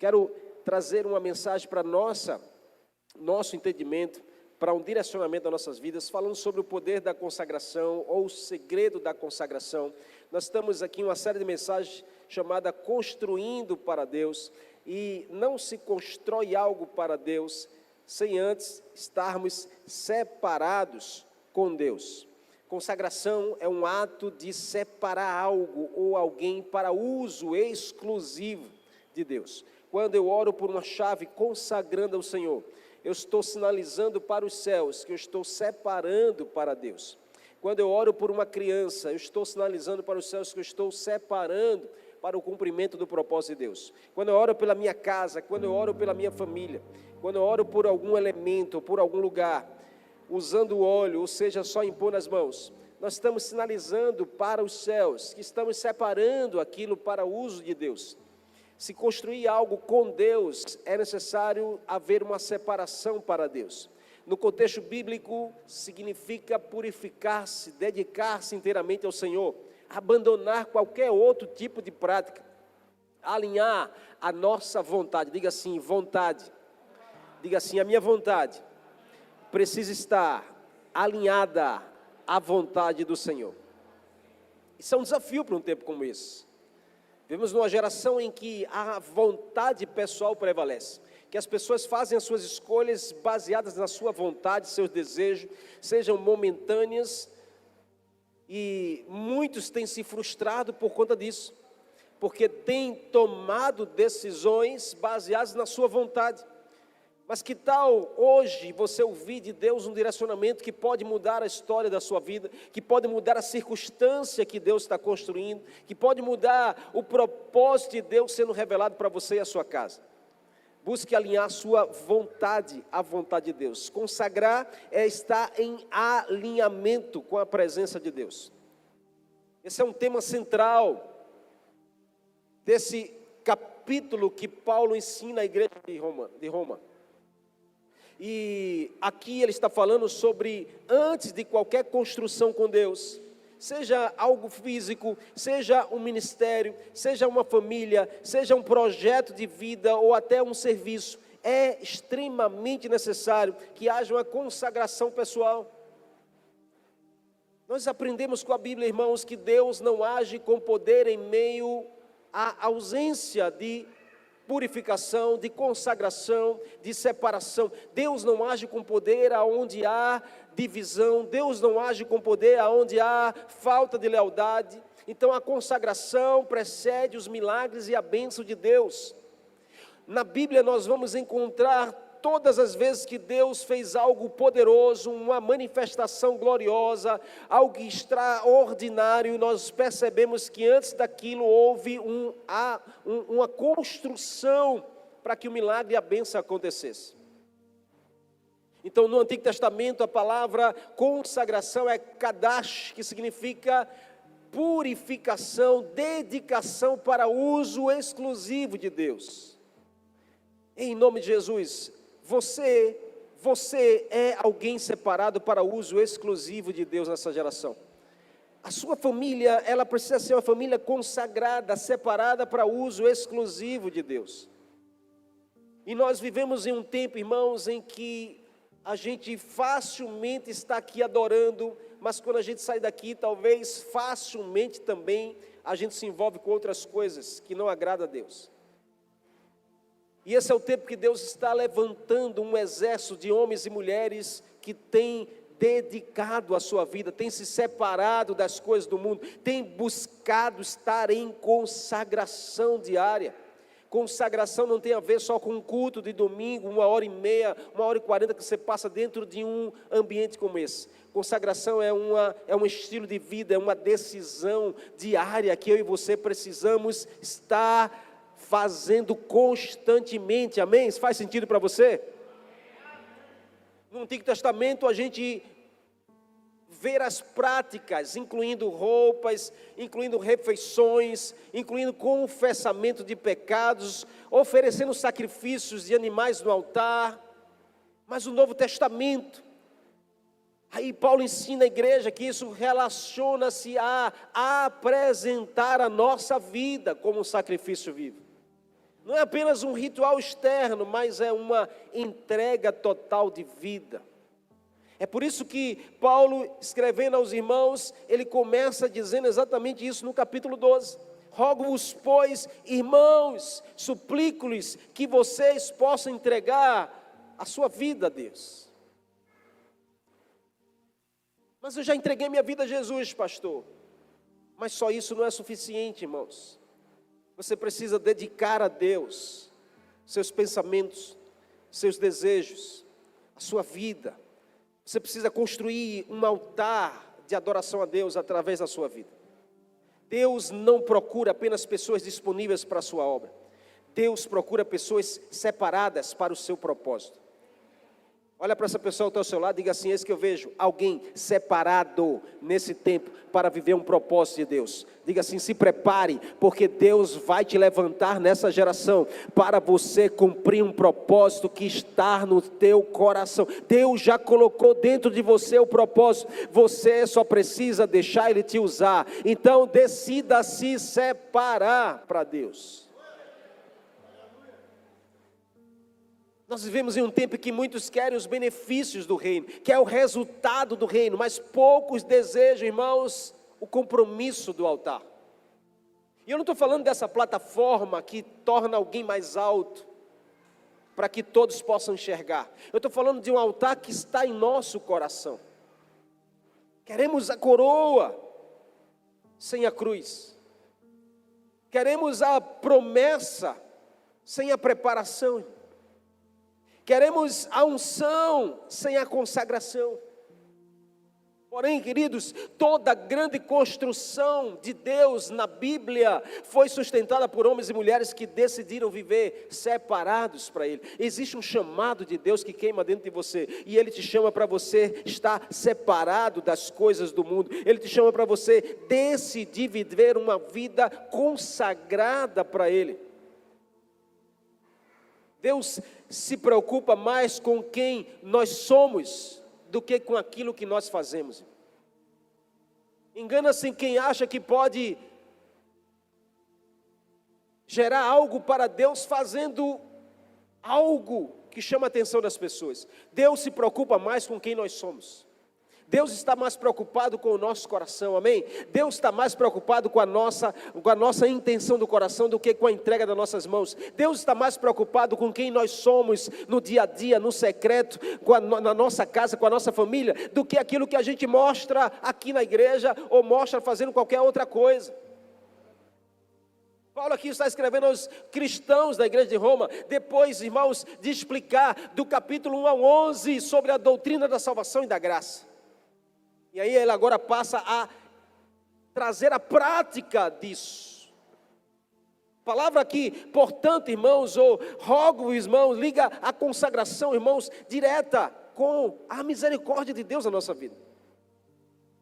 Quero trazer uma mensagem para nosso entendimento, para um direcionamento das nossas vidas, falando sobre o poder da consagração ou o segredo da consagração. Nós estamos aqui em uma série de mensagens chamada Construindo para Deus, e não se constrói algo para Deus sem antes estarmos separados com Deus. Consagração é um ato de separar algo ou alguém para uso exclusivo de Deus. Quando eu oro por uma chave consagrando ao Senhor, eu estou sinalizando para os céus que eu estou separando para Deus. Quando eu oro por uma criança, eu estou sinalizando para os céus que eu estou separando para o cumprimento do propósito de Deus. Quando eu oro pela minha casa, quando eu oro pela minha família, quando eu oro por algum elemento, por algum lugar, usando o óleo, ou seja, só impor as mãos, nós estamos sinalizando para os céus que estamos separando aquilo para o uso de Deus. Se construir algo com Deus, é necessário haver uma separação para Deus. No contexto bíblico, significa purificar-se, dedicar-se inteiramente ao Senhor, abandonar qualquer outro tipo de prática, alinhar a nossa vontade. Diga assim, vontade. Diga assim, a minha vontade precisa estar alinhada à vontade do Senhor. Isso é um desafio para um tempo como esse. Vivemos numa geração em que a vontade pessoal prevalece, que as pessoas fazem as suas escolhas baseadas na sua vontade, seus desejos, sejam momentâneas, e muitos têm se frustrado por conta disso, porque têm tomado decisões baseadas na sua vontade. Mas que tal hoje você ouvir de Deus um direcionamento que pode mudar a história da sua vida, que pode mudar a circunstância que Deus está construindo, que pode mudar o propósito de Deus sendo revelado para você e a sua casa. Busque alinhar a sua vontade à vontade de Deus. Consagrar é estar em alinhamento com a presença de Deus. Esse é um tema central desse capítulo que Paulo ensina à igreja de Roma. E aqui ele está falando sobre, antes de qualquer construção com Deus, seja algo físico, seja um ministério, seja uma família, seja um projeto de vida ou até um serviço, é extremamente necessário que haja uma consagração pessoal. Nós aprendemos com a Bíblia, irmãos, que Deus não age com poder em meio à ausência de purificação, de consagração, de separação. Deus não age com poder aonde há divisão. Deus não age com poder aonde há falta de lealdade. Então a consagração precede os milagres e a bênção de Deus. Na Bíblia nós vamos encontrar todas as vezes que Deus fez algo poderoso, uma manifestação gloriosa, algo extraordinário, nós percebemos que antes daquilo houve uma construção para que o milagre e a bênção acontecesse. Então no Antigo Testamento a palavra consagração é kadash, que significa purificação, dedicação para uso exclusivo de Deus. Em nome de Jesus, você é alguém separado para uso exclusivo de Deus nessa geração. A sua família, ela precisa ser uma família consagrada, separada para uso exclusivo de Deus. E nós vivemos em um tempo, irmãos, em que a gente facilmente está aqui adorando, mas quando a gente sai daqui, talvez facilmente também a gente se envolve com outras coisas que não agradam a Deus. E esse é o tempo que Deus está levantando um exército de homens e mulheres que têm dedicado a sua vida, têm se separado das coisas do mundo, têm buscado estar em consagração diária. Consagração não tem a ver só com um culto de domingo, 1h30, 1h40 que você passa dentro de um ambiente como esse. Consagração é um estilo de vida, é uma decisão diária que eu e você precisamos estar fazendo constantemente, amém? Isso faz sentido para você? No Antigo Testamento a gente vê as práticas, incluindo roupas, incluindo refeições, incluindo confessamento de pecados, oferecendo sacrifícios de animais no altar. Mas o Novo Testamento, aí Paulo ensina a igreja que isso relaciona-se a apresentar a nossa vida como um sacrifício vivo. Não é apenas um ritual externo, mas é uma entrega total de vida. É por isso que Paulo, escrevendo aos irmãos, ele começa dizendo exatamente isso no capítulo 12. Rogo-vos, pois, irmãos, suplico-lhes que vocês possam entregar a sua vida a Deus. Mas eu já entreguei minha vida a Jesus, pastor. Mas só isso não é suficiente, irmãos. Você precisa dedicar a Deus seus pensamentos, seus desejos, a sua vida. Você precisa construir um altar de adoração a Deus através da sua vida. Deus não procura apenas pessoas disponíveis para a sua obra. Deus procura pessoas separadas para o seu propósito. Olha para essa pessoa ao seu lado e diga assim: esse que eu vejo, alguém separado nesse tempo para viver um propósito de Deus. Diga assim: se prepare, porque Deus vai te levantar nessa geração para você cumprir um propósito que está no teu coração. Deus já colocou dentro de você o propósito, você só precisa deixar Ele te usar. Então decida se separar para Deus. Nós vivemos em um tempo em que muitos querem os benefícios do reino, que é o resultado do reino, mas poucos desejam, irmãos, o compromisso do altar. E eu não estou falando dessa plataforma que torna alguém mais alto, para que todos possam enxergar. Eu estou falando de um altar que está em nosso coração. Queremos a coroa sem a cruz. Queremos a promessa sem a preparação. Queremos a unção sem a consagração. Porém, queridos, toda grande construção de Deus na Bíblia foi sustentada por homens e mulheres que decidiram viver separados para Ele. Existe um chamado de Deus que queima dentro de você, e Ele te chama para você estar separado das coisas do mundo. Ele te chama para você decidir viver uma vida consagrada para Ele. Deus se preocupa mais com quem nós somos do que com aquilo que nós fazemos. Engana-se quem acha que pode gerar algo para Deus fazendo algo que chama a atenção das pessoas. Deus se preocupa mais com quem nós somos. Deus está mais preocupado com o nosso coração, amém? Deus está mais preocupado com a nossa intenção do coração do que com a entrega das nossas mãos. Deus está mais preocupado com quem nós somos no dia a dia, no secreto, na nossa casa, com a nossa família, do que aquilo que a gente mostra aqui na igreja ou mostra fazendo qualquer outra coisa. Paulo aqui está escrevendo aos cristãos da igreja de Roma, depois, irmãos, de explicar do capítulo 1 ao 11 sobre a doutrina da salvação e da graça. E aí ele agora passa a trazer a prática disso. Palavra aqui, portanto, irmãos, ou rogo, irmãos, liga a consagração, irmãos, direta com a misericórdia de Deus na nossa vida.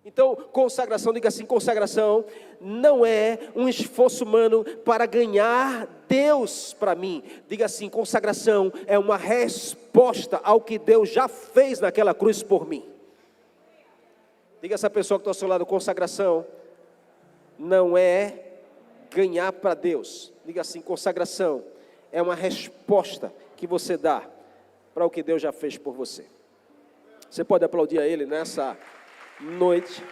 Então, consagração, diga assim: consagração não é um esforço humano para ganhar Deus para mim. Diga assim: consagração é uma resposta ao que Deus já fez naquela cruz por mim. Diga essa pessoa que está ao seu lado: consagração não é ganhar para Deus. Diga assim: consagração é uma resposta que você dá para o que Deus já fez por você. Você pode aplaudir a Ele nessa noite.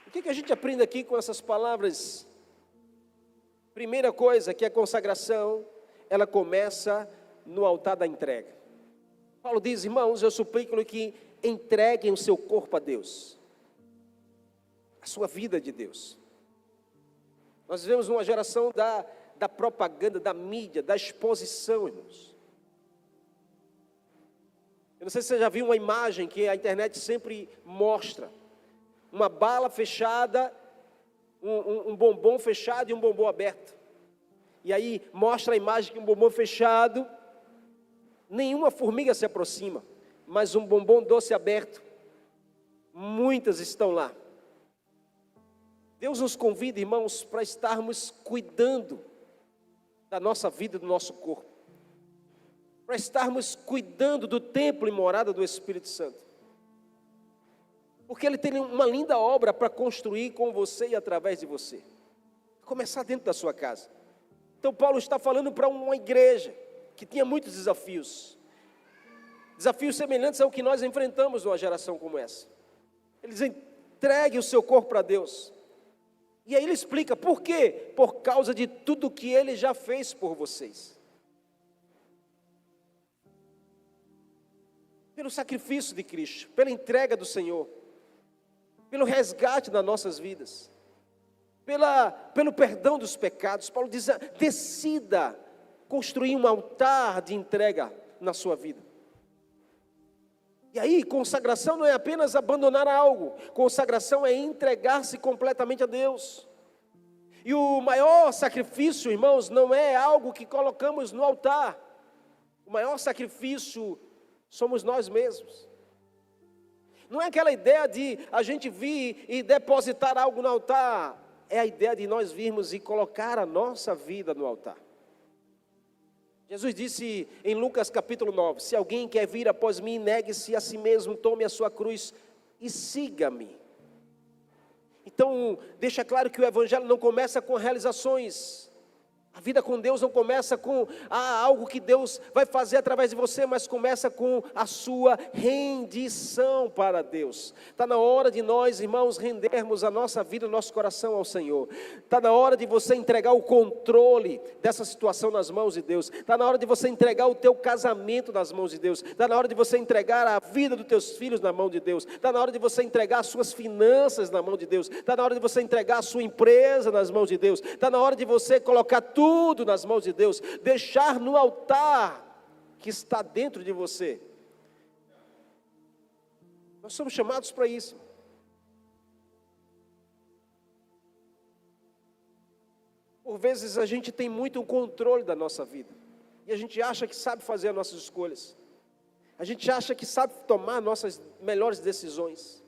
O que a gente aprende aqui com essas palavras? Primeira coisa, que a consagração, ela começa no altar da entrega. Paulo diz: irmãos, eu suplico que entreguem o seu corpo a Deus, a sua vida a Deus. Nós vivemos numa geração da propaganda, da mídia, da exposição, irmãos. Eu não sei se você já viu uma imagem que a internet sempre mostra: uma bala fechada, um bombom fechado e um bombom aberto. E aí mostra a imagem que um bombom fechado, nenhuma formiga se aproxima, mas um bombom doce aberto, muitas estão lá. Deus nos convida, irmãos, para estarmos cuidando da nossa vida, do nosso corpo, para estarmos cuidando do templo e morada do Espírito Santo. Porque Ele tem uma linda obra para construir com você e através de você. Começar dentro da sua casa. Então Paulo está falando para uma igreja que tinha muitos desafios. Desafios semelhantes ao que nós enfrentamos numa geração como essa. Eles entreguem o seu corpo para Deus. E aí ele explica por quê? Por causa de tudo que Ele já fez por vocês. Pelo sacrifício de Cristo, pela entrega do Senhor, pelo resgate das nossas vidas, pelo perdão dos pecados. Paulo diz, decida construir um altar de entrega na sua vida. E aí, consagração não é apenas abandonar algo, consagração é entregar-se completamente a Deus. E o maior sacrifício, irmãos, não é algo que colocamos no altar. O maior sacrifício somos nós mesmos. Não é aquela ideia de a gente vir e depositar algo no altar. É a ideia de nós virmos e colocar a nossa vida no altar. Jesus disse em Lucas capítulo 9, se alguém quer vir após mim, negue-se a si mesmo, tome a sua cruz e siga-me. Então, deixa claro que o evangelho não começa com realizações. A vida com Deus não começa com algo que Deus vai fazer através de você, mas começa com a sua rendição para Deus. Está na hora de nós, irmãos, rendermos a nossa vida, o nosso coração ao Senhor. Está na hora de você entregar o controle dessa situação nas mãos de Deus. Está na hora de você entregar o teu casamento nas mãos de Deus. Está na hora de você entregar a vida dos teus filhos na mão de Deus. Está na hora de você entregar as suas finanças na mão de Deus. Está na hora de você entregar a sua empresa nas mãos de Deus. Está na hora de você colocar tudo nas mãos de Deus, deixar no altar que está dentro de você. Nós somos chamados para isso. Por vezes a gente tem muito controle da nossa vida, e a gente acha que sabe fazer as nossas escolhas, a gente acha que sabe tomar nossas melhores decisões,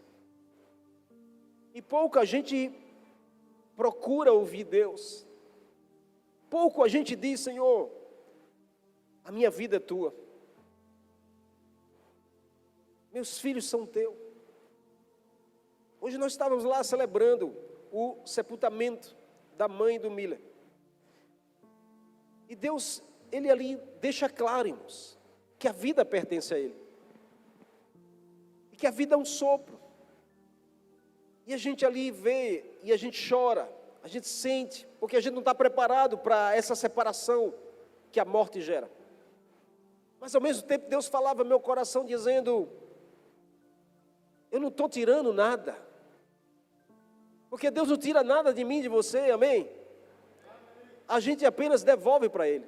e pouco a gente procura ouvir Deus. Pouco a gente diz, Senhor, a minha vida é tua, meus filhos são teus. Hoje nós estávamos lá celebrando o sepultamento da mãe do Miller, e Deus, Ele ali deixa claro, irmãos, que a vida pertence a Ele, e que a vida é um sopro, e a gente ali vê, e a gente chora, a gente sente, porque a gente não está preparado para essa separação que a morte gera. Mas ao mesmo tempo Deus falava no meu coração dizendo, eu não estou tirando nada, porque Deus não tira nada de mim e de você, amém? A gente apenas devolve para Ele.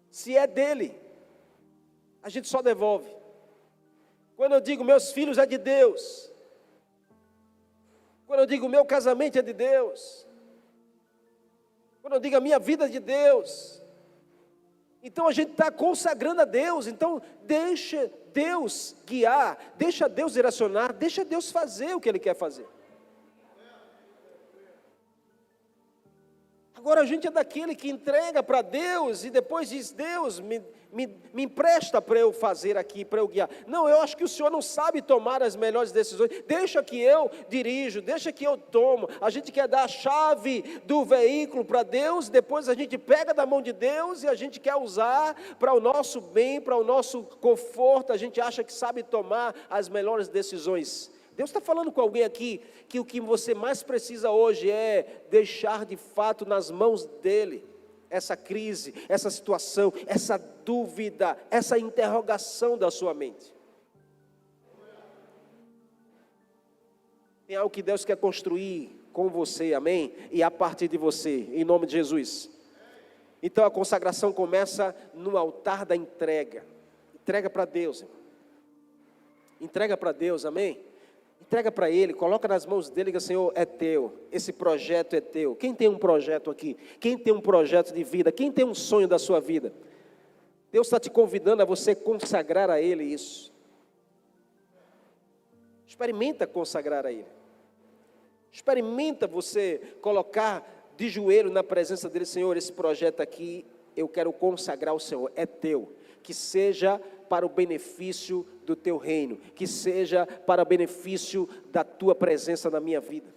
Se é dele, a gente só devolve. Quando eu digo meus filhos é de Deus, quando eu digo meu casamento é de Deus, quando eu digo a minha vida é de Deus, então a gente está consagrando a Deus. Então deixa Deus guiar, deixa Deus direcionar, deixa Deus fazer o que Ele quer fazer. Agora a gente é daquele que entrega para Deus e depois diz, Deus, me empresta para eu fazer aqui, para eu guiar. Não, eu acho que o Senhor não sabe tomar as melhores decisões, deixa que eu dirijo, deixa que eu tomo. A gente quer dar a chave do veículo para Deus, depois a gente pega da mão de Deus e a gente quer usar para o nosso bem, para o nosso conforto. A gente acha que sabe tomar as melhores decisões. Deus está falando com alguém aqui que o que você mais precisa hoje é deixar de fato nas mãos dEle essa crise, essa situação, essa dúvida, essa interrogação da sua mente. Tem algo que Deus quer construir com você, amém? E a partir de você, em nome de Jesus. Então a consagração começa no altar da entrega. Entrega para Deus, irmão. Entrega para Deus, amém? Entrega para Ele, coloca nas mãos dEle e diga, Senhor, é teu, esse projeto é teu. Quem tem um projeto aqui? Quem tem um projeto de vida? Quem tem um sonho da sua vida? Deus está te convidando a você consagrar a Ele isso. Experimenta consagrar a Ele. Experimenta você colocar de joelho na presença dEle, Senhor, esse projeto aqui, eu quero consagrar ao Senhor, é teu. que seja para o benefício do teu reino, que seja para o benefício da tua presença na minha vida.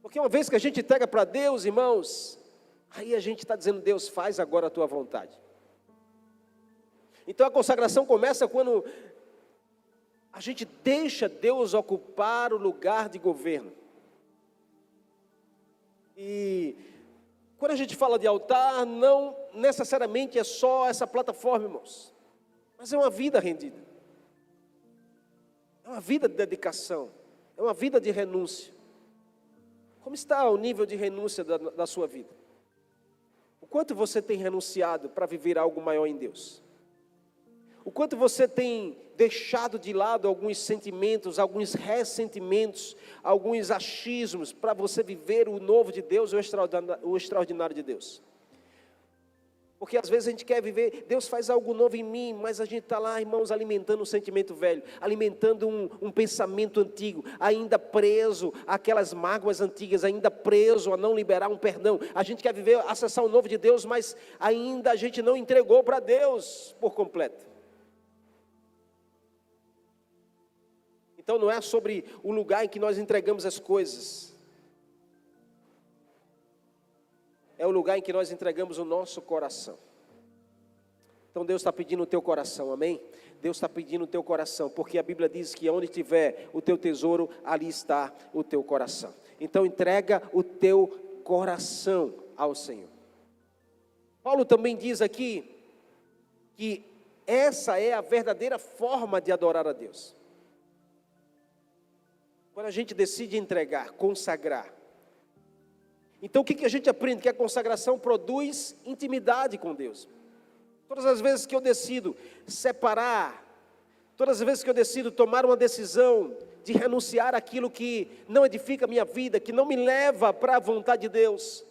Porque uma vez que a gente entrega para Deus, irmãos, aí a gente está dizendo: Deus, faz agora a tua vontade. Então a consagração começa quando a gente deixa Deus ocupar o lugar de governo. E quando a gente fala de altar, não necessariamente é só essa plataforma, irmãos, mas é uma vida rendida, é uma vida de dedicação, é uma vida de renúncia. Como está o nível de renúncia da sua vida? O quanto você tem renunciado para viver algo maior em Deus? O quanto você tem deixado de lado alguns sentimentos, alguns ressentimentos, alguns achismos, para você viver o novo de Deus, o extraordinário de Deus? Porque às vezes a gente quer viver, Deus faz algo novo em mim, mas a gente está lá, irmãos, alimentando um sentimento velho, alimentando um pensamento antigo, ainda preso àquelas mágoas antigas, ainda preso a não liberar um perdão. A gente quer viver, acessar o novo de Deus, mas ainda a gente não entregou para Deus por completo. Então não é sobre o lugar em que nós entregamos as coisas, é o lugar em que nós entregamos o nosso coração. Então Deus está pedindo o teu coração, amém? Deus está pedindo o teu coração, porque a Bíblia diz que onde tiver o teu tesouro, ali está o teu coração. Então entrega o teu coração ao Senhor. Paulo também diz aqui que essa é a verdadeira forma de adorar a Deus. Quando a gente decide entregar, consagrar. Então o que a gente aprende? Que a consagração produz intimidade com Deus. Todas as vezes que eu decido separar, todas as vezes que eu decido tomar uma decisão de renunciar àquilo que não edifica a minha vida, que não me leva para a vontade de Deus,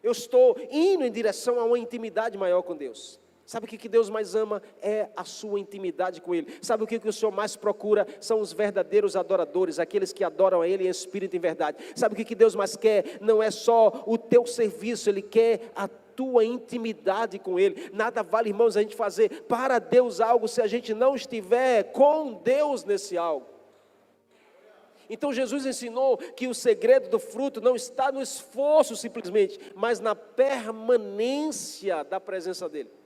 eu estou indo em direção a uma intimidade maior com Deus. Sabe o que Deus mais ama? É a sua intimidade com Ele. Sabe o que o Senhor mais procura? São os verdadeiros adoradores, aqueles que adoram a Ele em espírito e em verdade. Sabe o que Deus mais quer? Não é só o teu serviço, Ele quer a tua intimidade com Ele. Nada vale, irmãos, a gente fazer para Deus algo se a gente não estiver com Deus nesse algo. Então Jesus ensinou que o segredo do fruto não está no esforço simplesmente, mas na permanência da presença dEle.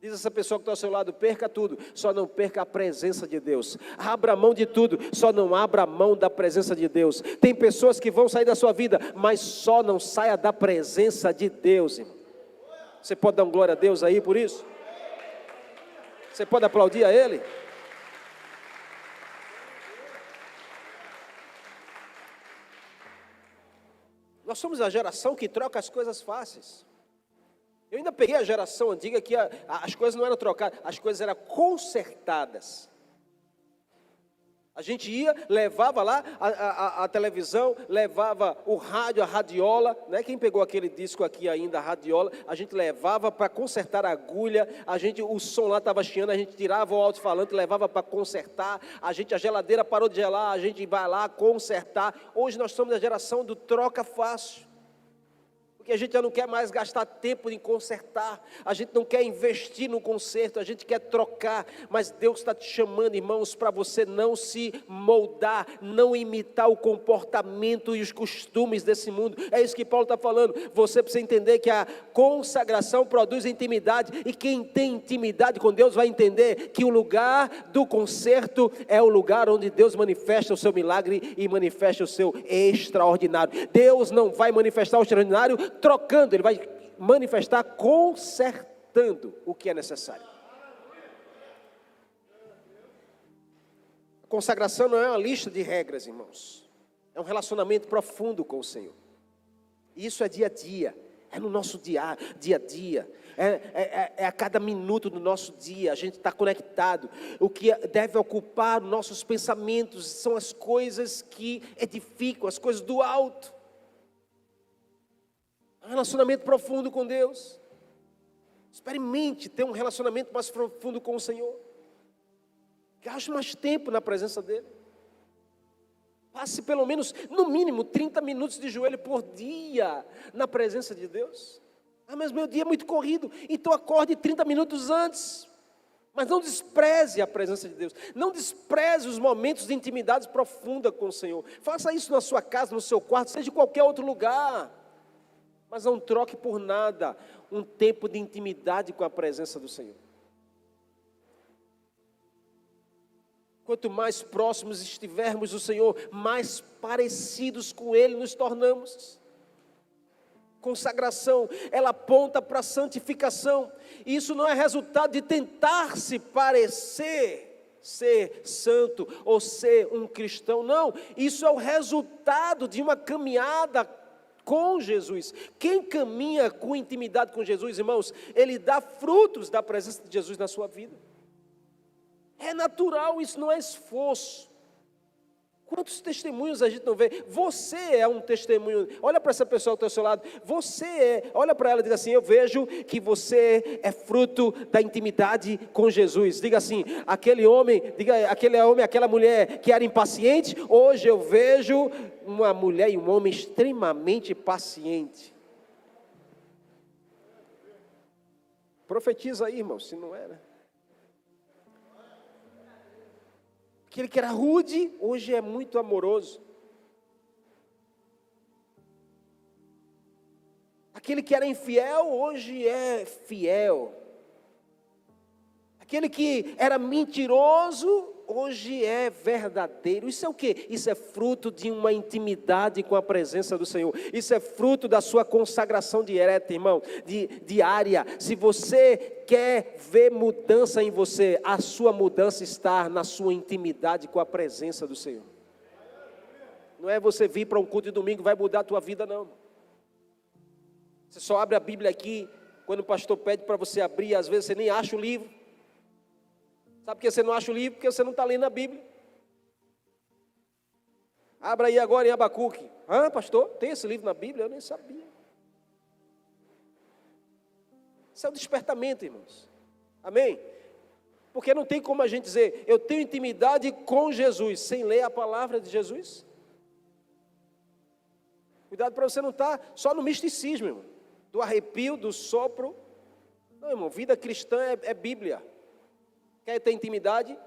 Diz essa pessoa que está ao seu lado: perca tudo, só não perca a presença de Deus. Abra mão de tudo, só não abra mão da presença de Deus. Tem pessoas que vão sair da sua vida, mas só não saia da presença de Deus, irmão. Você pode dar um glória a Deus aí por isso? Você pode aplaudir a Ele? Nós somos a geração que troca as coisas fáceis. Eu ainda peguei a geração antiga que as coisas não eram trocadas, as coisas eram consertadas. A gente ia, levava lá a televisão, levava o rádio, a radiola, né? Quem pegou aquele disco aqui ainda, a radiola, a gente levava para consertar a agulha, o som lá estava chiando, a gente tirava o alto-falante, levava para consertar, a geladeira parou de gelar, a gente vai lá consertar. Hoje nós somos a geração do troca fácil. Porque a gente já não quer mais gastar tempo em consertar, a gente não quer investir no conserto, a gente quer trocar, mas Deus está te chamando, irmãos, para você não se moldar, não imitar o comportamento e os costumes desse mundo. É isso que Paulo está falando. Você precisa entender que a consagração produz intimidade, e quem tem intimidade com Deus vai entender que o lugar do conserto é o lugar onde Deus manifesta o seu milagre e manifesta o seu extraordinário. Deus não vai manifestar o extraordinário trocando, Ele vai manifestar consertando o que é necessário. A consagração não é uma lista de regras, irmãos. É um relacionamento profundo com o Senhor. E isso é dia a dia, é no nosso dia a dia. É a cada minuto do nosso dia, a gente está conectado. O que deve ocupar nossos pensamentos são as coisas que edificam, as coisas do alto. Um relacionamento profundo com Deus. Experimente ter um relacionamento mais profundo com o Senhor. Gaste mais tempo na presença dEle. Passe pelo menos, no mínimo, 30 minutos de joelho por dia na presença de Deus. Ah, mas meu dia é muito corrido, então acorde 30 minutos antes. Mas não despreze a presença de Deus, não despreze os momentos de intimidade profunda com o Senhor. Faça isso na sua casa, no seu quarto, seja em qualquer outro lugar. Mas não troque por nada um tempo de intimidade com a presença do Senhor. Quanto mais próximos estivermos do Senhor, mais parecidos com Ele nos tornamos. Consagração, ela aponta para a santificação. E isso não é resultado de tentar se parecer, ser santo ou ser um cristão, não. Isso é o resultado de uma caminhada com Jesus. Quem caminha com intimidade com Jesus, irmãos, ele dá frutos da presença de Jesus na sua vida. É natural, isso não é esforço. Quantos testemunhos a gente não vê? Você é um testemunho. Olha para essa pessoa ao teu seu lado. Olha para ela e diga assim: eu vejo que você é fruto da intimidade com Jesus. Diga assim: aquele homem, aquela mulher que era impaciente, hoje eu vejo uma mulher e um homem extremamente paciente. Profetiza aí, irmão, se não era. Aquele que era rude, hoje é muito amoroso. Aquele que era infiel, hoje é fiel. Aquele que era mentiroso, hoje é verdadeiro. Isso é o quê? Isso é fruto de uma intimidade com a presença do Senhor. Isso é fruto da sua consagração direta, irmão, diária. Se você quer ver mudança em você, a sua mudança está na sua intimidade com a presença do Senhor. Não é você vir para um culto de domingo e vai mudar a tua vida, não. Você só abre a Bíblia aqui quando o pastor pede para você abrir, e às vezes você nem acha o livro. Sabe por que você não acha o livro? Porque você não está lendo a Bíblia. Abra aí agora em Abacuque. Ah, pastor, tem esse livro na Bíblia? Eu nem sabia. Isso é o despertamento, irmãos. Amém? Porque não tem como a gente dizer, eu tenho intimidade com Jesus, sem ler a palavra de Jesus. Cuidado para você não estar só no misticismo, irmão. Do arrepio, do sopro. Não, irmão, vida cristã é Bíblia. Quer ter intimidade?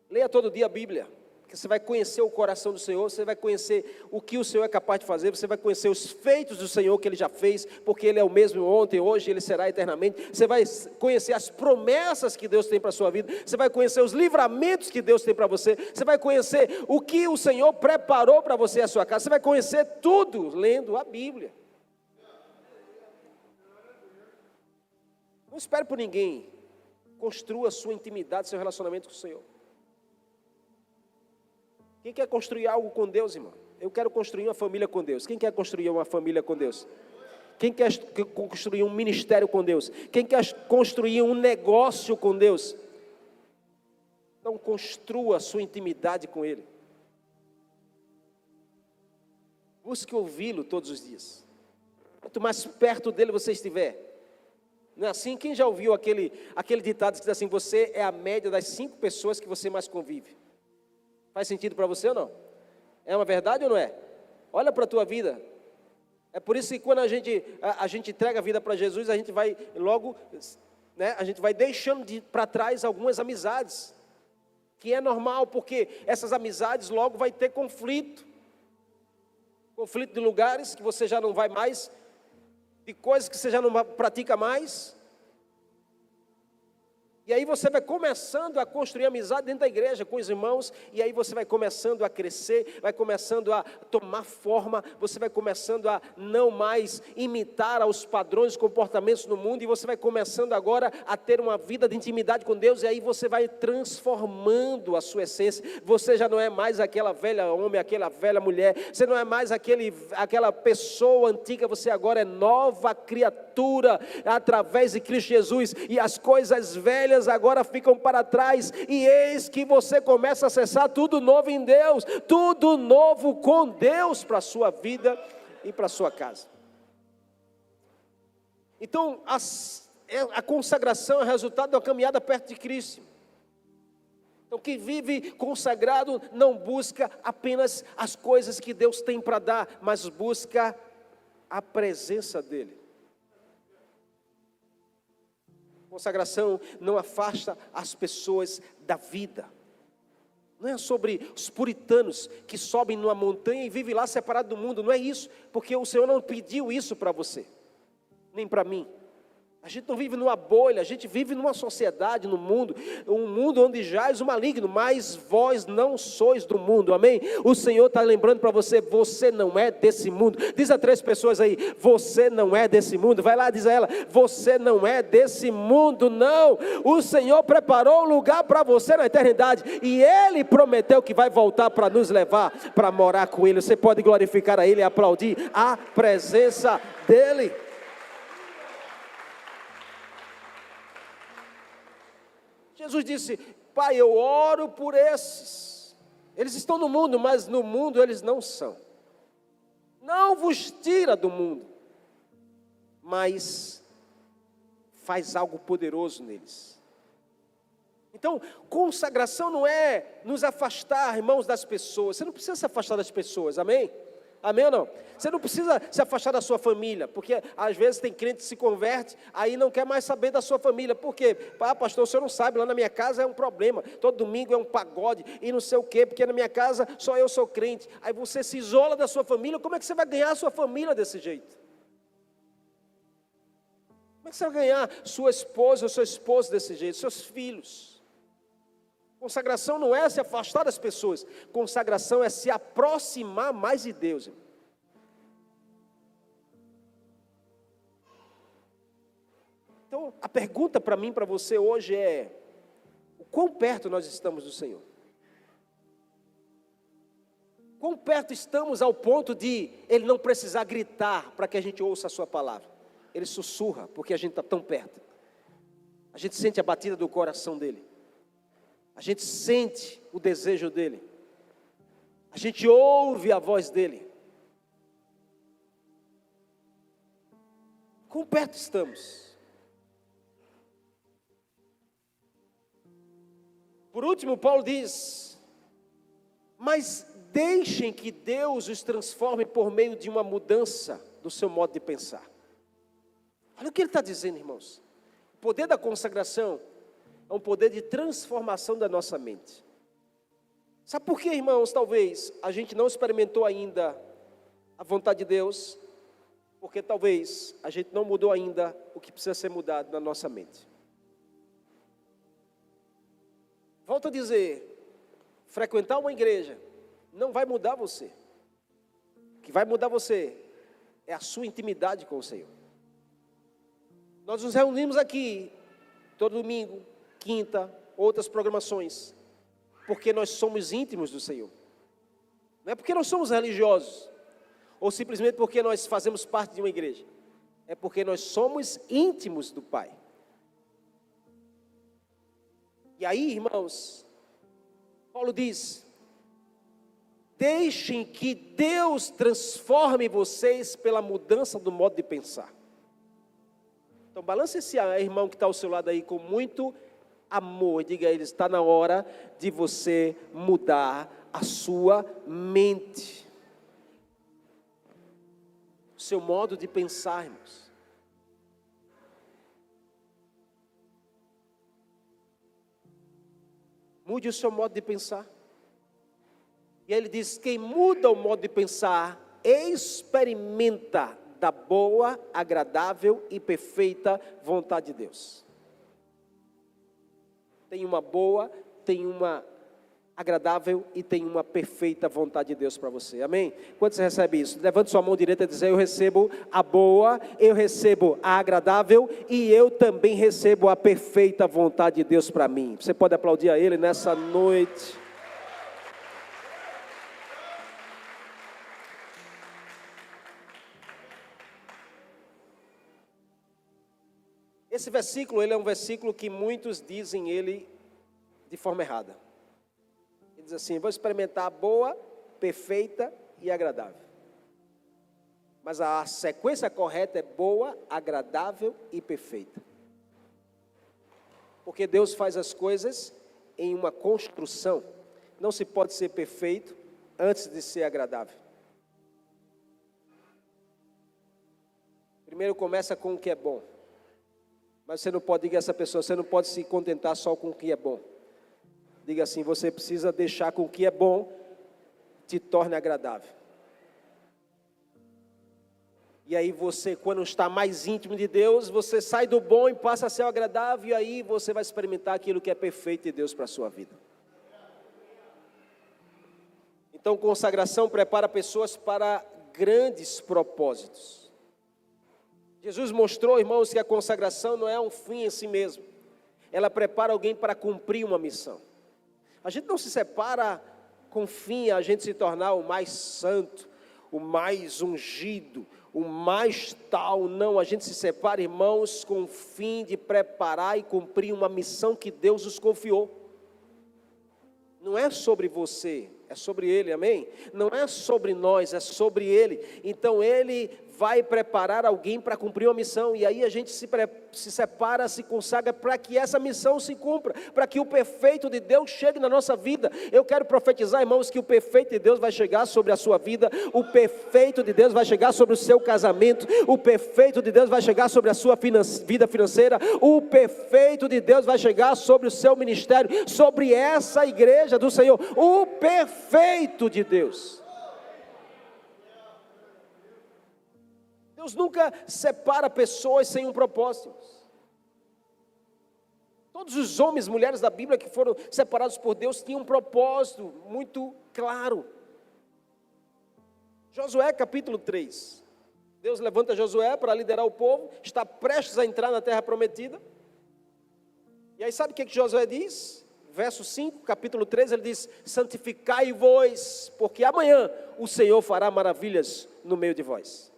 Leia todo dia a Bíblia, porque você vai conhecer o coração do Senhor, você vai conhecer o que o Senhor é capaz de fazer, você vai conhecer os feitos do Senhor que Ele já fez, porque Ele é o mesmo ontem, hoje, Ele será eternamente. Você vai conhecer as promessas que Deus tem para a sua vida, você vai conhecer os livramentos que Deus tem para você, você vai conhecer o que o Senhor preparou para você e a sua casa, você vai conhecer tudo lendo a Bíblia. Não espere por ninguém. Construa a sua intimidade, seu relacionamento com o Senhor. Quem quer construir algo com Deus, irmão? Eu quero construir uma família com Deus. Quem quer construir uma família com Deus? Quem quer construir um ministério com Deus? Quem quer construir um negócio com Deus? Então construa a sua intimidade com Ele. Busque ouvi-lo todos os dias. Quanto mais perto dele você estiver. Não é assim? Quem já ouviu aquele ditado que diz assim: você é a média das 5 pessoas que você mais convive? Faz sentido para você ou não? É uma verdade ou não é? Olha para a tua vida. É por isso que quando a gente entrega a vida para Jesus, a gente vai logo, né, a gente vai deixando para trás algumas amizades. Que é normal, porque essas amizades logo vai ter conflito. Conflito de lugares que você já não vai mais, de coisas que você já não pratica mais. E aí você vai começando a construir amizade dentro da igreja, com os irmãos, e aí você vai começando a crescer, vai começando a tomar forma, você vai começando a não mais imitar aos padrões, comportamentos no mundo, e você vai começando agora a ter uma vida de intimidade com Deus, e aí você vai transformando a sua essência. Você já não é mais aquela velha homem, aquela velha mulher, você não é mais aquela pessoa antiga, você agora é nova criatura, através de Cristo Jesus, e as coisas velhas agora ficam para trás, e eis que você começa a acessar tudo novo em Deus, tudo novo com Deus para a sua vida e para a sua casa. Então, a consagração é resultado da caminhada perto de Cristo. Então quem vive consagrado não busca apenas as coisas que Deus tem para dar, mas busca a presença dEle. Consagração não afasta as pessoas da vida. Não é sobre os puritanos que sobem numa montanha e vivem lá separado do mundo. Não é isso, porque o Senhor não pediu isso para você, nem para mim. A gente não vive numa bolha, a gente vive numa sociedade, no mundo, um mundo onde jaz o maligno, mas vós não sois do mundo, amém? O Senhor está lembrando para você, você não é desse mundo. Diz a 3 pessoas aí, você não é desse mundo. Vai lá, diz a ela, você não é desse mundo, não. O Senhor preparou um lugar para você na eternidade, e Ele prometeu que vai voltar para nos levar, para morar com Ele. Você pode glorificar a Ele e aplaudir a presença dEle. Jesus disse, Pai, eu oro por esses. Eles estão no mundo, mas no mundo eles não são. Não vos tira do mundo, mas faz algo poderoso neles. Então, consagração não é nos afastar, irmãos, das pessoas. Você não precisa se afastar das pessoas, amém? Amém ou não? Você não precisa se afastar da sua família, porque às vezes tem crente que se converte, aí não quer mais saber da sua família. Por quê? Pastor, o senhor não sabe, lá na minha casa é um problema, todo domingo é um pagode e não sei o quê, porque na minha casa só eu sou crente. Aí você se isola da sua família, como é que você vai ganhar a sua família desse jeito? Como é que você vai ganhar sua esposa ou seu esposo desse jeito, seus filhos? Consagração não é se afastar das pessoas, consagração é se aproximar mais de Deus, irmão. Então, a pergunta para mim, para você hoje é, o quão perto nós estamos do Senhor? Quão perto estamos ao ponto de Ele não precisar gritar para que a gente ouça a sua palavra? Ele sussurra, porque a gente está tão perto. A gente sente a batida do coração dEle. A gente sente o desejo dEle. A gente ouve a voz dEle. Quão perto estamos? Por último, Paulo diz, mas deixem que Deus os transforme por meio de uma mudança do seu modo de pensar. Olha o que ele está dizendo, irmãos. O poder da consagração é um poder de transformação da nossa mente. Sabe por que, irmãos, talvez a gente não experimentou ainda a vontade de Deus? Porque talvez a gente não mudou ainda o que precisa ser mudado na nossa mente. Volto a dizer, frequentar uma igreja não vai mudar você. O que vai mudar você é a sua intimidade com o Senhor. Nós nos reunimos aqui todo domingo, quinta, outras programações, porque nós somos íntimos do Senhor. Não é porque nós somos religiosos, ou simplesmente porque nós fazemos parte de uma igreja. É porque nós somos íntimos do Pai. E aí, irmãos, Paulo diz, deixem que Deus transforme vocês pela mudança do modo de pensar. Então balance esse irmão que está ao seu lado aí com muito amor, diga a ele, está na hora de você mudar a sua mente, o seu modo de pensar, irmãos. Mude o seu modo de pensar. E aí ele diz, quem muda o modo de pensar, experimenta da boa, agradável e perfeita vontade de Deus. Tem uma boa, tem uma agradável e tem uma perfeita vontade de Deus para você, amém? Quando você recebe isso, levante sua mão direita e diz, eu recebo a boa, eu recebo a agradável e eu também recebo a perfeita vontade de Deus para mim. Você pode aplaudir a Ele nessa noite. Esse versículo, ele é um versículo que muitos dizem ele de forma errada. Ele diz assim, vou experimentar a boa, perfeita e agradável. Mas a sequência correta é boa, agradável e perfeita. Porque Deus faz as coisas em uma construção, não se pode ser perfeito antes de ser agradável. Primeiro começa com o que é bom. Mas você não pode, diga a essa pessoa, você não pode se contentar só com o que é bom. Diga assim, você precisa deixar com o que é bom te torne agradável. E aí você, quando está mais íntimo de Deus, você sai do bom e passa a ser agradável, e aí você vai experimentar aquilo que é perfeito de Deus para a sua vida. Então, consagração prepara pessoas para grandes propósitos. Jesus mostrou, irmãos, que a consagração não é um fim em si mesmo. Ela prepara alguém para cumprir uma missão. A gente não se separa com fim a gente se tornar o mais santo, o mais ungido, o mais tal. Não, a gente se separa, irmãos, com o fim de preparar e cumprir uma missão que Deus nos confiou. Não é sobre você, é sobre Ele, amém? Não é sobre nós, é sobre Ele. Então Ele vai preparar alguém para cumprir uma missão, e aí a gente se separa, se consagra para que essa missão se cumpra, para que o perfeito de Deus chegue na nossa vida. Eu quero profetizar, irmãos, que o perfeito de Deus vai chegar sobre a sua vida, o perfeito de Deus vai chegar sobre o seu casamento, o perfeito de Deus vai chegar sobre a sua vida financeira, o perfeito de Deus vai chegar sobre o seu ministério, sobre essa igreja do Senhor, o perfeito de Deus. Deus nunca separa pessoas sem um propósito. Todos os homens e mulheres da Bíblia que foram separados por Deus tinham um propósito muito claro. Josué capítulo 3. Deus levanta Josué para liderar o povo, está prestes a entrar na terra prometida. E aí sabe o que Josué diz? Verso 5, capítulo 3, ele diz: santificai-vos, porque amanhã o Senhor fará maravilhas no meio de vós.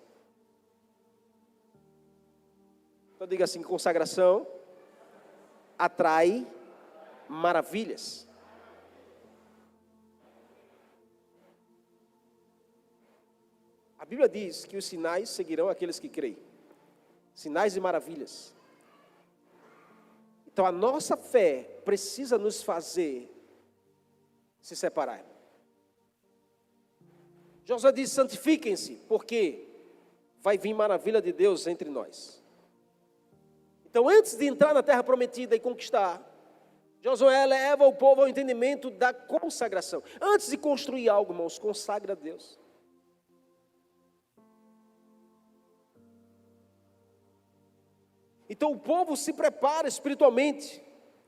Então diga assim, consagração atrai maravilhas. A Bíblia diz que os sinais seguirão aqueles que creem. Sinais e maravilhas. Então a nossa fé precisa nos fazer se separar. Josué diz, santifiquem-se, porque vai vir maravilha de Deus entre nós. Então, antes de entrar na terra prometida e conquistar, Josué leva o povo ao entendimento da consagração. Antes de construir algo, irmãos, consagra a Deus. Então, o povo se prepara espiritualmente.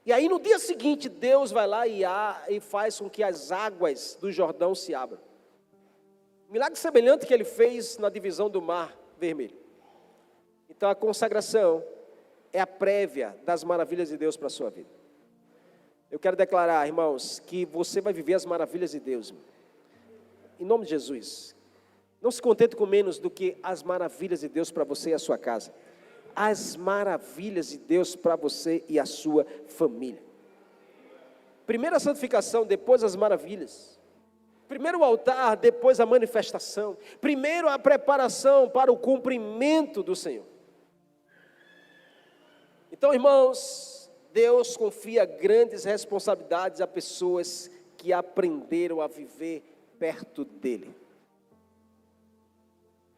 E aí, no dia seguinte, Deus vai lá e faz com que as águas do Jordão se abram. Milagre semelhante que ele fez na divisão do Mar Vermelho. Então, a consagração é a prévia das maravilhas de Deus para a sua vida. Eu quero declarar, irmãos, que você vai viver as maravilhas de Deus. Irmão. Em nome de Jesus. Não se contente com menos do que as maravilhas de Deus para você e a sua casa. As maravilhas de Deus para você e a sua família. Primeiro a santificação, depois as maravilhas. Primeiro o altar, depois a manifestação. Primeiro a preparação para o cumprimento do Senhor. Então, irmãos, Deus confia grandes responsabilidades a pessoas que aprenderam a viver perto dEle.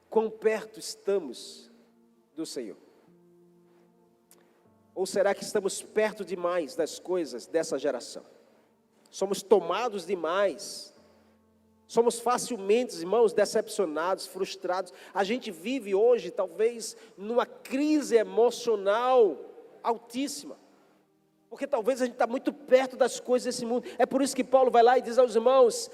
Quão perto estamos do Senhor? Ou será que estamos perto demais das coisas dessa geração? Somos tomados demais. Somos facilmente, irmãos, decepcionados, frustrados. A gente vive hoje, talvez, numa crise emocional altíssima, porque talvez a gente está muito perto das coisas desse mundo. É por isso que Paulo vai lá e diz aos irmãos: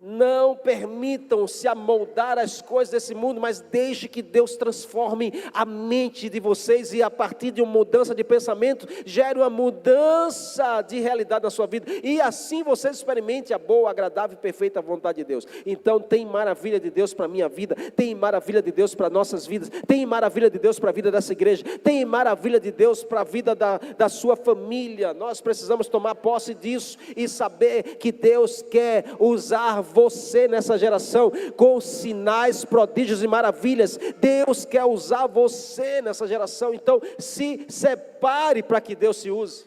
não permitam se amoldar as coisas desse mundo, mas deixe que Deus transforme a mente de vocês, e a partir de uma mudança de pensamento, gere uma mudança de realidade na sua vida, e assim vocês experimentem a boa, agradável e perfeita vontade de Deus. Então tem maravilha de Deus para a minha vida, tem maravilha de Deus para nossas vidas, tem maravilha de Deus para a vida dessa igreja, tem maravilha de Deus para a vida da sua família. Nós precisamos tomar posse disso e saber que Deus quer usar você nessa geração com sinais, prodígios e maravilhas. Deus quer usar você nessa geração. Então se separe para que Deus se use.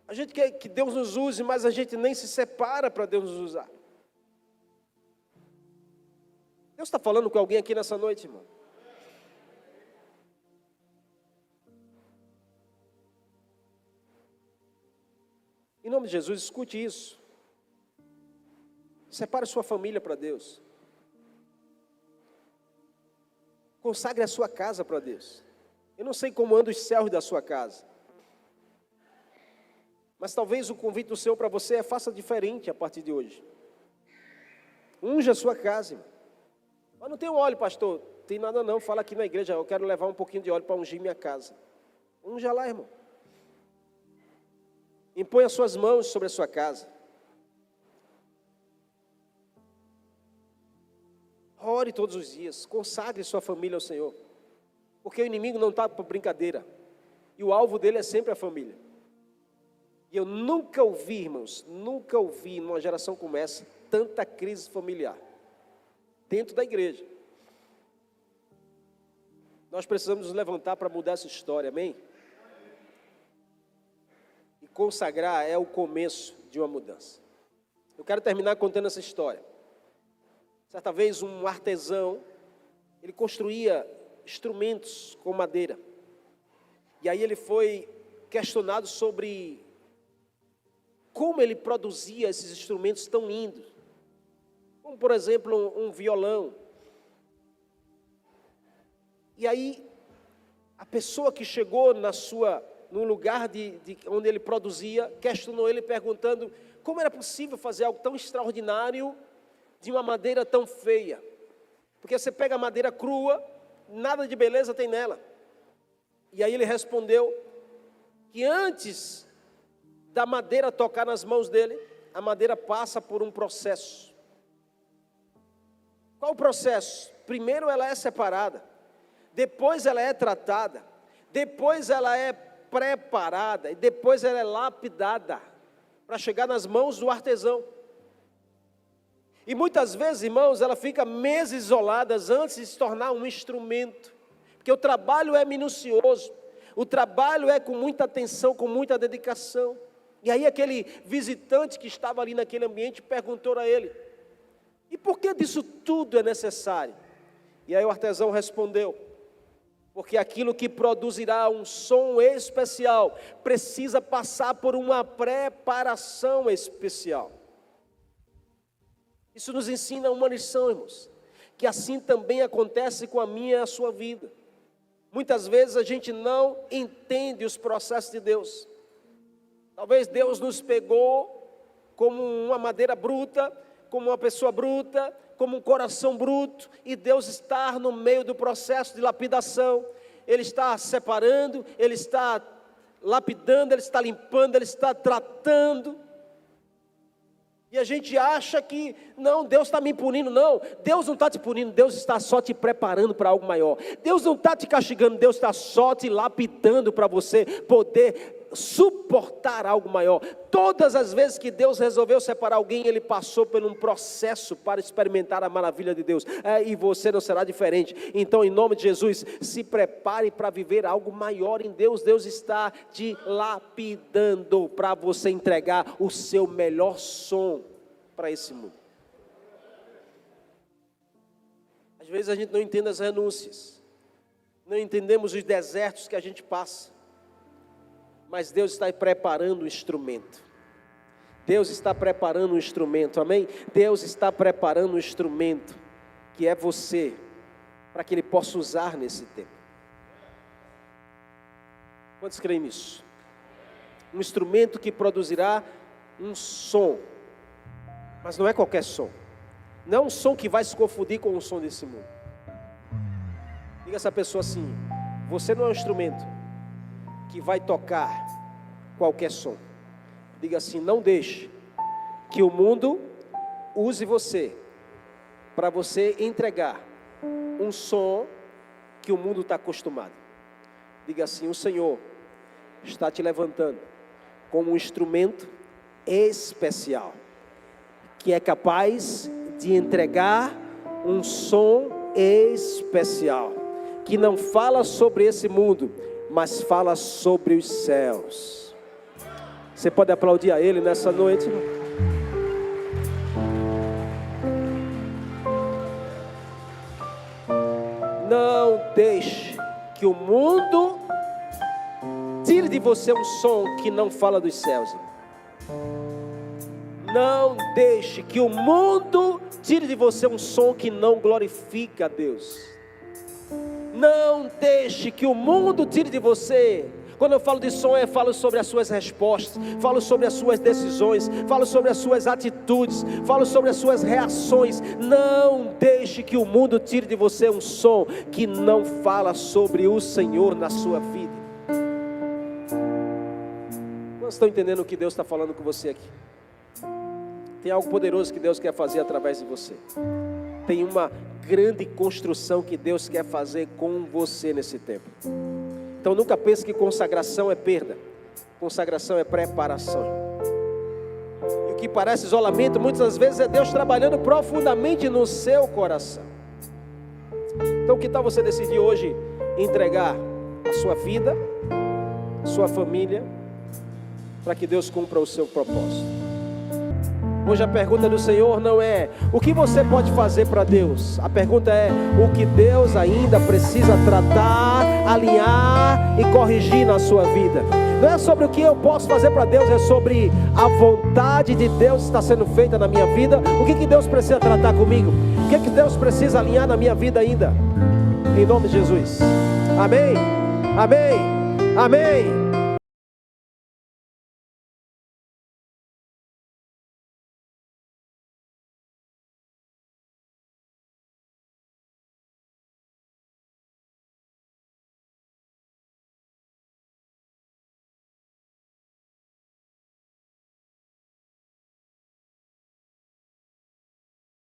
A gente quer que Deus nos use, mas a gente nem se separa para Deus nos usar. Deus está falando com alguém aqui nessa noite, irmão? Em nome de Jesus, escute isso. Separe sua família para Deus. Consagre a sua casa para Deus. Eu não sei como andam os céus da sua casa, mas talvez o convite do Senhor para você é: faça diferente a partir de hoje. Unja a sua casa, irmão. Mas não tem óleo, pastor. Tem nada não, fala aqui na igreja: eu quero levar um pouquinho de óleo para ungir minha casa. Unja lá, irmão. Impõe as suas mãos sobre a sua casa. Ore todos os dias, consagre sua família ao Senhor, porque o inimigo não está para brincadeira, e o alvo dele é sempre a família. E eu nunca ouvi, irmãos, nunca ouvi numa geração como essa, tanta crise familiar, dentro da igreja. Nós precisamos nos levantar para mudar essa história, amém? E consagrar é o começo de uma mudança. Eu quero terminar contando essa história. Certa vez um artesão, ele construía instrumentos com madeira. E aí ele foi questionado sobre como ele produzia esses instrumentos tão lindos. Como, por exemplo, um violão. E aí, a pessoa que chegou no lugar onde ele produzia, questionou ele perguntando como era possível fazer algo tão extraordinário de uma madeira tão feia. Porque você pega a madeira crua, nada de beleza tem nela. E aí ele respondeu que antes da madeira tocar nas mãos dele, a madeira passa por um processo. Qual o processo? Primeiro ela é separada, depois ela é tratada, depois ela é preparada e depois ela é lapidada para chegar nas mãos do artesão. E muitas vezes, irmãos, ela fica meses isoladas antes de se tornar um instrumento, porque o trabalho é minucioso, o trabalho é com muita atenção, com muita dedicação. E aí aquele visitante que estava ali naquele ambiente perguntou a ele: e por que disso tudo é necessário? E aí o artesão respondeu: porque aquilo que produzirá um som especial precisa passar por uma preparação especial. Isso nos ensina uma lição, irmãos, que assim também acontece com a minha e a sua vida. Muitas vezes a gente não entende os processos de Deus. Talvez Deus nos pegou como uma madeira bruta, como uma pessoa bruta, como um coração bruto, e Deus está no meio do processo de lapidação. Ele está separando, Ele está lapidando, Ele está limpando, Ele está tratando. E a gente acha que, não, Deus está me punindo. Não, Deus não está te punindo, Deus está só te preparando para algo maior. Deus não está te castigando, Deus está só te lapidando para você poder suportar algo maior. Todas as vezes que Deus resolveu separar alguém, Ele passou por um processo para experimentar a maravilha de Deus. E você não será diferente. Então, em nome de Jesus, se prepare para viver algo maior em Deus. Deus está te lapidando para você entregar o seu melhor som para esse mundo. Às vezes a gente não entende as renúncias, não entendemos os desertos que a gente passa. Mas Deus está preparando o instrumento. Deus está preparando um instrumento, amém? Deus está preparando um instrumento, que é você, para que Ele possa usar nesse tempo. Quantos creem nisso? Um instrumento que produzirá um som, mas não é qualquer som. Não é um som que vai se confundir com o som desse mundo. Diga a essa pessoa assim: você não é um instrumento que vai tocar qualquer som. Diga assim: não deixe que o mundo use você para você entregar um som que o mundo está acostumado. Diga assim: o Senhor está te levantando como um instrumento especial, que é capaz de entregar um som especial, que não fala sobre esse mundo, mas fala sobre os céus. Você pode aplaudir a Ele nessa noite? Não deixe que o mundo tire de você um som que não fala dos céus. Não deixe que o mundo tire de você um som que não glorifica a Deus. Não deixe que o mundo tire de você. Quando eu falo de som, eu falo sobre as suas respostas, falo sobre as suas decisões, falo sobre as suas atitudes, falo sobre as suas reações. Não deixe que o mundo tire de você um som que não fala sobre o Senhor na sua vida. Vocês estão entendendo o que Deus está falando com você aqui? Tem algo poderoso que Deus quer fazer através de você. Tem uma grande construção que Deus quer fazer com você nesse tempo. Então nunca pense que consagração é perda. Consagração é preparação. E o que parece isolamento, muitas das vezes é Deus trabalhando profundamente no seu coração. Então que tal você decidir hoje entregar a sua vida, a sua família, para que Deus cumpra o seu propósito? Hoje a pergunta do Senhor não é o que você pode fazer para Deus. A pergunta é o que Deus ainda precisa tratar, alinhar e corrigir na sua vida. Não é sobre o que eu posso fazer para Deus, é sobre a vontade de Deus que está sendo feita na minha vida. O que Deus precisa tratar comigo? O que Deus precisa alinhar na minha vida ainda? Em nome de Jesus. Amém, amém, amém.